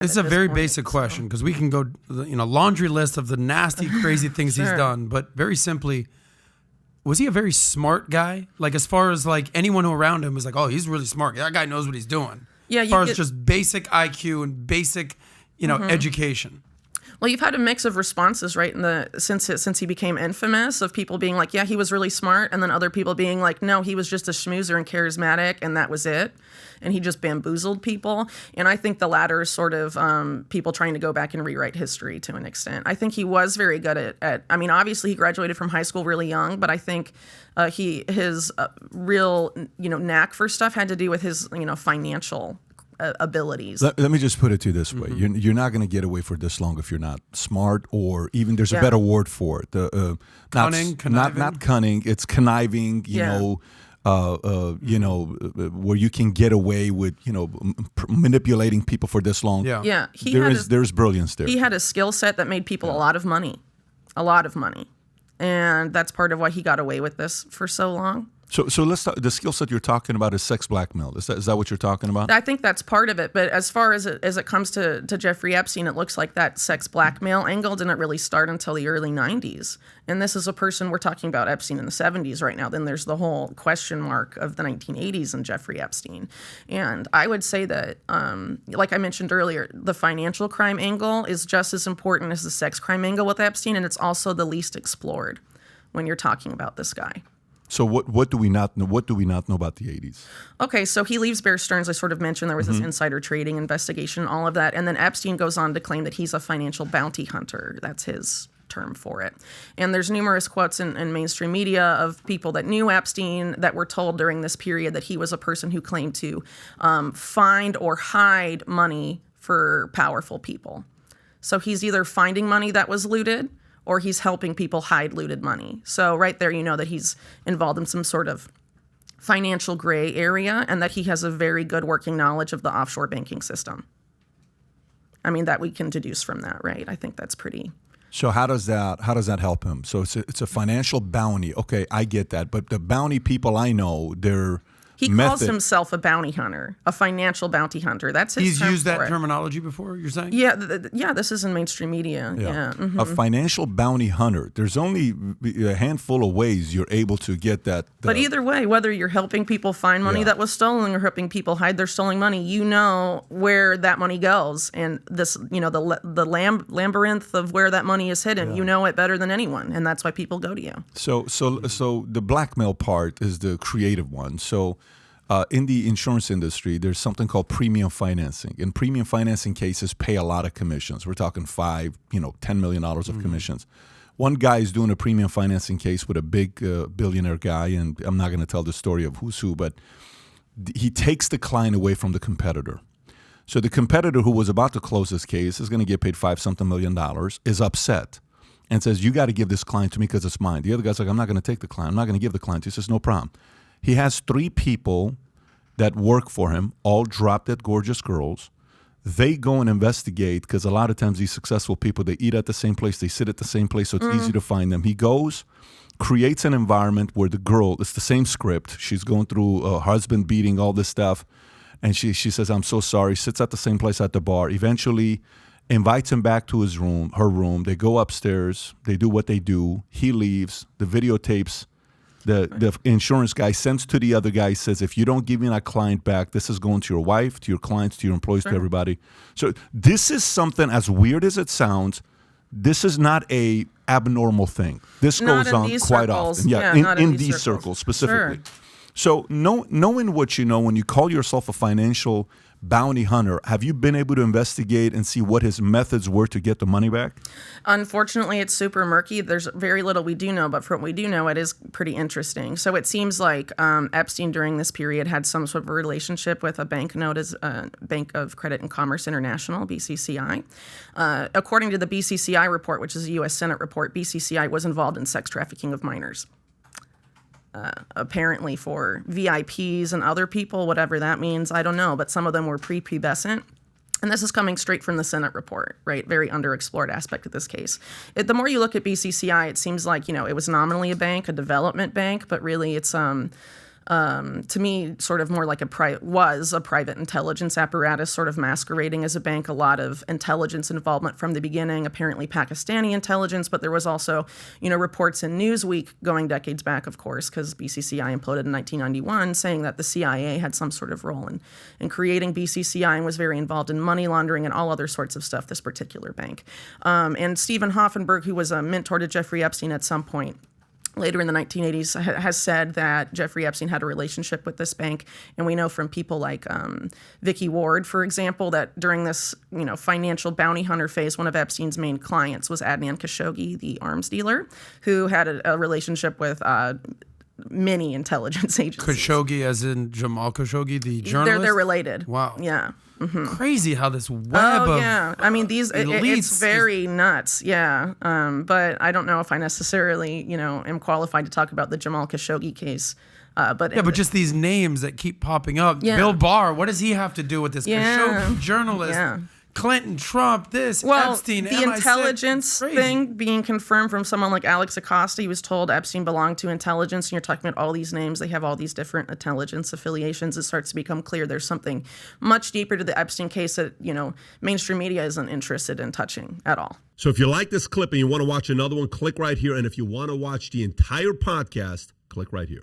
It's a very basic question because we can go, laundry list of the nasty, crazy things he's done. But very simply, was he a very smart guy? Like as far as like anyone who around him was like, oh, he's really smart. That guy knows what he's doing. Yeah. As far as just basic IQ and basic, education. Well, you've had a mix of responses, right? Since he became infamous, of people being like, yeah, he was really smart, and then other people being like, no, he was just a schmoozer and charismatic, and that was it. And he just bamboozled people. And I think the latter is sort of people trying to go back and rewrite history to an extent. I think he was very good at obviously he graduated from high school really young, but I think his real, knack for stuff had to do with his, financial abilities. Let me just put it to you this way. You're not going to get away for this long if you're not smart, or even there's a better word for it. Cunning, not cunning. It's conniving, where you can get away with, manipulating people for this long. Yeah. There's brilliance there. He had a skill set that made people a lot of money. And that's part of why he got away with this for so long. So let's talk, the skill set you're talking about is sex blackmail. Is that what you're talking about? I think that's part of it. But as far as it comes to Jeffrey Epstein, it looks like that sex blackmail angle didn't really start until the early 90s. And this is a person, we're talking about Epstein in the 70s right now. Then there's the whole question mark of the 1980s and Jeffrey Epstein. And I would say that, like I mentioned earlier, the financial crime angle is just as important as the sex crime angle with Epstein. And it's also the least explored when you're talking about this guy. So what do we not know? What do we not know about the 80s? Okay, so he leaves Bear Stearns. I sort of mentioned there was this insider trading investigation, all of that. And then Epstein goes on to claim that he's a financial bounty hunter. That's his term for it. And there's numerous quotes in mainstream media of people that knew Epstein that were told during this period that he was a person who claimed to find or hide money for powerful people. So he's either finding money that was looted, or he's helping people hide looted money. So right there, you know that he's involved in some sort of financial gray area and that he has a very good working knowledge of the offshore banking system. I mean, that we can deduce from that, right? I think that's pretty... So how does that help him? So it's a financial bounty. Okay, I get that. But the bounty people I know, they're... He calls himself a bounty hunter, a financial bounty hunter. That's his term. He's used that terminology before, you're saying? Yeah, this is in mainstream media. Yeah. A financial bounty hunter. There's only a handful of ways you're able to get that. But either way, whether you're helping people find money that was stolen or helping people hide their stolen money, you know where that money goes. And this, the labyrinth of where that money is hidden, you know it better than anyone. And that's why people go to you. So the blackmail part is the creative one. So in the insurance industry, there's something called premium financing. And premium financing cases pay a lot of commissions. We're talking $10 million of commissions. One guy is doing a premium financing case with a big billionaire guy, and I'm not going to tell the story of who's who, but he takes the client away from the competitor. So the competitor who was about to close this case is going to get paid $5-something million, is upset and says, you got to give this client to me because it's mine. The other guy's like, I'm not going to take the client. I'm not going to give the client. He says, no problem. He has 3 people that work for him, all drop-dead gorgeous girls. They go and investigate because a lot of times these successful people, they eat at the same place, they sit at the same place, so it's easy to find them. He goes, creates an environment where the girl, it's the same script. She's going through her husband beating, all this stuff. And she says, I'm so sorry, sits at the same place at the bar. Eventually invites him back to her room. They go upstairs. They do what they do. He leaves. The videotapes. The insurance guy sends to the other guy, says, if you don't give me that client back, this is going to your wife, to your clients, to your employees, to everybody. So this is something, as weird as it sounds, this is not a abnormal thing. This goes on quite often. Yeah, in these circles specifically. Sure. So knowing what you know, when you call yourself a financial bounty hunter, have you been able to investigate and see what his methods were to get the money back? Unfortunately, it's super murky. There's very little we do know, but from what we do know, it is pretty interesting. So it seems like Epstein during this period had some sort of a relationship with a bank known as Bank of Credit and Commerce International, BCCI. According to the BCCI report, which is a U.S. Senate report, BCCI was involved in sex trafficking of minors. Apparently for VIPs and other people, whatever that means, I don't know, but some of them were prepubescent. And this is coming straight from the Senate report, right? Very underexplored aspect of this case. The more you look at BCCI, it seems like, it was nominally a bank, a development bank, but really it's to me, sort of more like a private intelligence apparatus, sort of masquerading as a bank. A lot of intelligence involvement from the beginning, apparently Pakistani intelligence, but there was also, reports in Newsweek going decades back, of course, because BCCI imploded in 1991, saying that the CIA had some sort of role in creating BCCI and was very involved in money laundering and all other sorts of stuff, this particular bank. And Stephen Hoffenberg, who was a mentor to Jeffrey Epstein at some point, later in the 1980s, has said that Jeffrey Epstein had a relationship with this bank. And we know from people like Vicky Ward, for example, that during this financial bounty hunter phase, one of Epstein's main clients was Adnan Khashoggi, the arms dealer, who had a relationship with many intelligence agencies. Khashoggi, as in Jamal Khashoggi, the journalist? They're related. Wow. Yeah. Mm-hmm. Crazy how this web of I mean, it's very nuts. Yeah. But I don't know if I necessarily, am qualified to talk about the Jamal Khashoggi case. But just these names that keep popping up. Yeah. Bill Barr, what does he have to do with this? Khashoggi journalist. Yeah. Clinton, Trump, this, well, Epstein, the MI6. intelligence thing being confirmed from someone like Alex Acosta. He was told Epstein belonged to intelligence, and you're talking about all these names. They have all these different intelligence affiliations. It starts to become clear there's something much deeper to the Epstein case that, mainstream media isn't interested in touching at all. So if you like this clip and you want to watch another one, click right here. And if you want to watch the entire podcast, click right here.